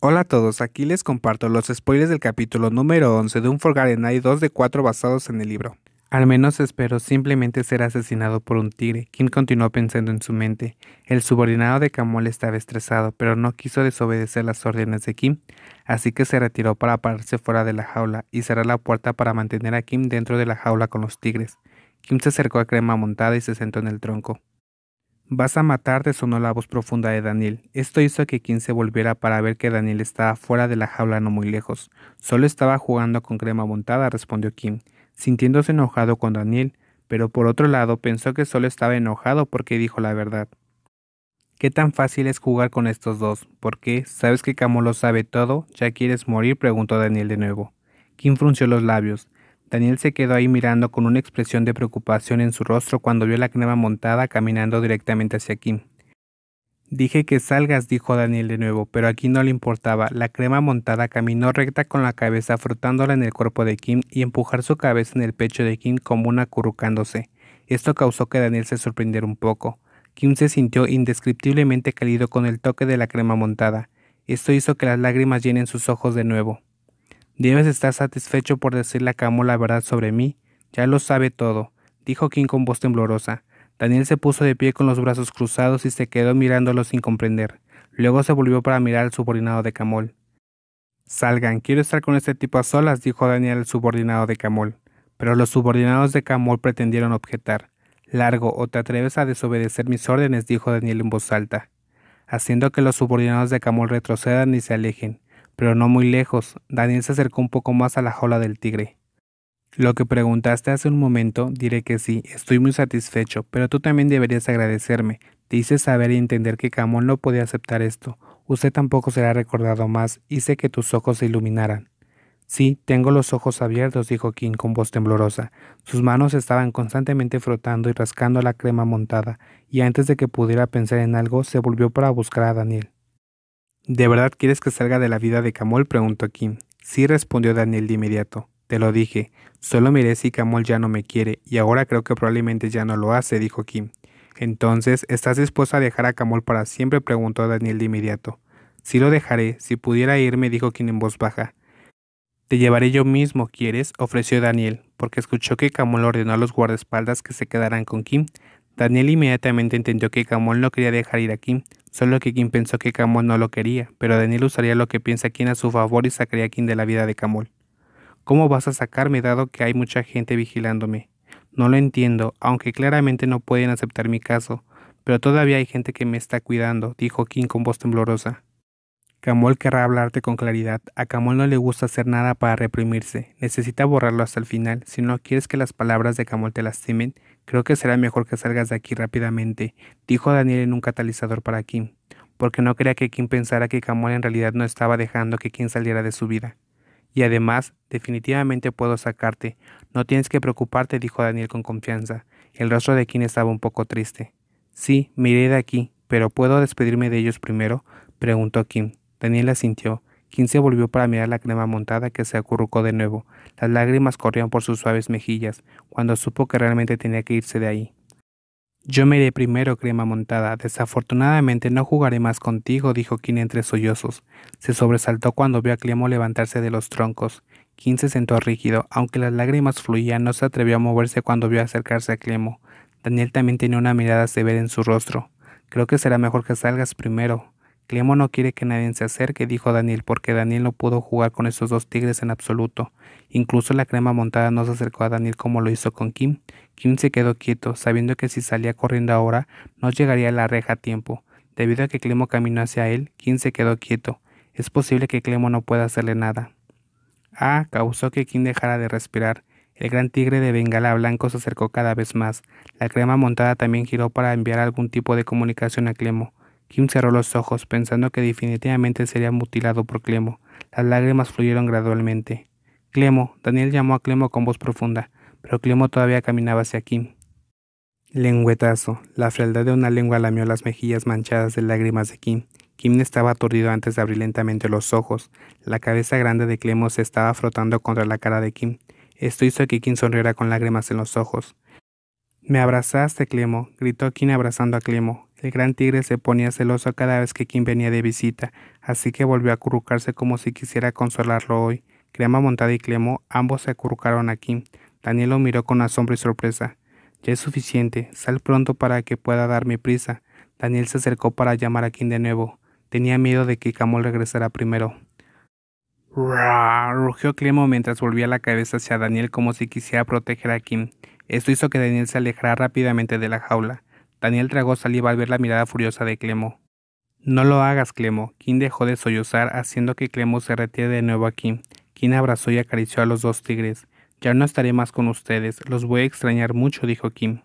Hola a todos, aquí les comparto los spoilers del capítulo número 11 de Unforgotten Night 2 de 4 basados en el libro. Al menos espero simplemente ser asesinado por un tigre. Kim continuó pensando en su mente. El subordinado de Camol estaba estresado, pero no quiso desobedecer las órdenes de Kim, así que se retiró para pararse fuera de la jaula y cerrar la puerta para mantener a Kim dentro de la jaula con los tigres. Kim se acercó a Crema montada y se sentó en el tronco. Vas a matarte, sonó la voz profunda de Daniel. Esto hizo que Kim se volviera para ver que Daniel estaba fuera de la jaula no muy lejos. Solo estaba jugando con Crema montada, respondió Kim, sintiéndose enojado con Daniel, pero por otro lado pensó que solo estaba enojado porque dijo la verdad. ¿Qué tan fácil es jugar con estos dos? ¿Por qué? ¿Sabes que Camo lo sabe todo? ¿Ya quieres morir?, preguntó Daniel de nuevo. Kim frunció los labios. Daniel se quedó ahí mirando con una expresión de preocupación en su rostro cuando vio la crema montada caminando directamente hacia Kim. Dije que salgas, dijo Daniel de nuevo, pero aquí no le importaba. La crema montada caminó recta con la cabeza frotándola en el cuerpo de Kim y empujar su cabeza en el pecho de Kim como una acurrucándose. Esto causó que Daniel se sorprendiera un poco. Kim se sintió indescriptiblemente cálido con el toque de la crema montada. Esto hizo que las lágrimas llenen sus ojos de nuevo. Debes estar satisfecho por decirle a Camo la verdad sobre mí. Ya lo sabe todo, dijo Kim con voz temblorosa. Daniel se puso de pie con los brazos cruzados y se quedó mirándolo sin comprender. Luego se volvió para mirar al subordinado de Camol. Salgan, quiero estar con este tipo a solas, dijo Daniel al subordinado de Camol. Pero los subordinados de Camol pretendieron objetar. Largo, o te atreves a desobedecer mis órdenes, dijo Daniel en voz alta, haciendo que los subordinados de Camol retrocedan y se alejen. Pero no muy lejos. Daniel se acercó un poco más a la jaula del tigre. Lo que preguntaste hace un momento, diré que sí, estoy muy satisfecho, pero tú también deberías agradecerme. Te hice saber y entender que Camón no podía aceptar esto. Usted tampoco será recordado más. Hice que tus ojos se iluminaran. Sí, tengo los ojos abiertos, dijo Kim con voz temblorosa. Sus manos estaban constantemente frotando y rascando la crema montada, y antes de que pudiera pensar en algo, se volvió para buscar a Daniel. ¿De verdad quieres que salga de la vida de Camol?, preguntó Kim. Sí, respondió Daniel de inmediato. Te lo dije. Solo miré si Camol ya no me quiere, y ahora creo que probablemente ya no lo hace, dijo Kim. Entonces, ¿estás dispuesta a dejar a Camol para siempre?, preguntó Daniel de inmediato. Sí lo dejaré. Si pudiera irme, dijo Kim en voz baja. Te llevaré yo mismo, ¿quieres?, ofreció Daniel, porque escuchó que Camol ordenó a los guardaespaldas que se quedaran con Kim. Daniel inmediatamente entendió que Camol no quería dejar ir a Kim, solo que Kim pensó que Camol no lo quería, pero Daniel usaría lo que piensa Kim a su favor y sacaría a Kim de la vida de Camol. ¿Cómo vas a sacarme dado que hay mucha gente vigilándome? No lo entiendo, aunque claramente no pueden aceptar mi caso, pero todavía hay gente que me está cuidando, dijo Kim con voz temblorosa. Camol querrá hablarte con claridad. A Camol no le gusta hacer nada para reprimirse. Necesita borrarlo hasta el final. Si no quieres que las palabras de Camol te lastimen, creo que será mejor que salgas de aquí rápidamente, dijo Daniel en un catalizador para Kim, porque no quería que Kim pensara que Camol en realidad no estaba dejando que Kim saliera de su vida. Y además, definitivamente puedo sacarte. No tienes que preocuparte, dijo Daniel con confianza. El rostro de Kim estaba un poco triste. Sí, me iré de aquí, pero ¿puedo despedirme de ellos primero?, preguntó Kim. Daniel asintió. Kim se volvió para mirar la crema montada que se acurrucó de nuevo. Las lágrimas corrían por sus suaves mejillas, cuando supo que realmente tenía que irse de ahí. Yo me iré primero, crema montada. Desafortunadamente no jugaré más contigo, dijo Kim entre sollozos. Se sobresaltó cuando vio a Clemo levantarse de los troncos. Kim se sentó rígido. Aunque las lágrimas fluían, no se atrevió a moverse cuando vio acercarse a Clemo. Daniel también tenía una mirada severa en su rostro. Creo que será mejor que salgas primero. Clemo no quiere que nadie se acerque, dijo Daniel, porque Daniel no pudo jugar con esos dos tigres en absoluto. Incluso la crema montada no se acercó a Daniel como lo hizo con Kim. Kim se quedó quieto, sabiendo que si salía corriendo ahora, no llegaría a la reja a tiempo. Debido a que Clemo caminó hacia él, Kim se quedó quieto. Es posible que Clemo no pueda hacerle nada. Causó que Kim dejara de respirar. El gran tigre de Bengala blanco se acercó cada vez más. La crema montada también giró para enviar algún tipo de comunicación a Clemo. Kim cerró los ojos, pensando que definitivamente sería mutilado por Clemo. Las lágrimas fluyeron gradualmente. Clemo, Daniel llamó a Clemo con voz profunda, pero Clemo todavía caminaba hacia Kim. Lengüetazo. La frialdad de una lengua lamió las mejillas manchadas de lágrimas de Kim. Kim estaba aturdido antes de abrir lentamente los ojos. La cabeza grande de Clemo se estaba frotando contra la cara de Kim. Esto hizo que Kim sonriera con lágrimas en los ojos. Me abrazaste, Clemo, gritó Kim abrazando a Clemo. El gran tigre se ponía celoso cada vez que Kim venía de visita, así que volvió a acurrucarse como si quisiera consolarlo hoy. Crema montada y Clemo, ambos se acurrucaron a Kim. Daniel lo miró con asombro y sorpresa. Ya es suficiente, sal pronto para que pueda darme prisa. Daniel se acercó para llamar a Kim de nuevo. Tenía miedo de que Camol regresara primero. ¡Rar! Rugió Clemo mientras volvía la cabeza hacia Daniel como si quisiera proteger a Kim. Esto hizo que Daniel se alejara rápidamente de la jaula. Daniel tragó saliva al ver la mirada furiosa de Clemo. No lo hagas, Clemo. Kim dejó de sollozar, haciendo que Clemo se retire de nuevo a Kim. Kim abrazó y acarició a los dos tigres. Ya no estaré más con ustedes, los voy a extrañar mucho, dijo Kim.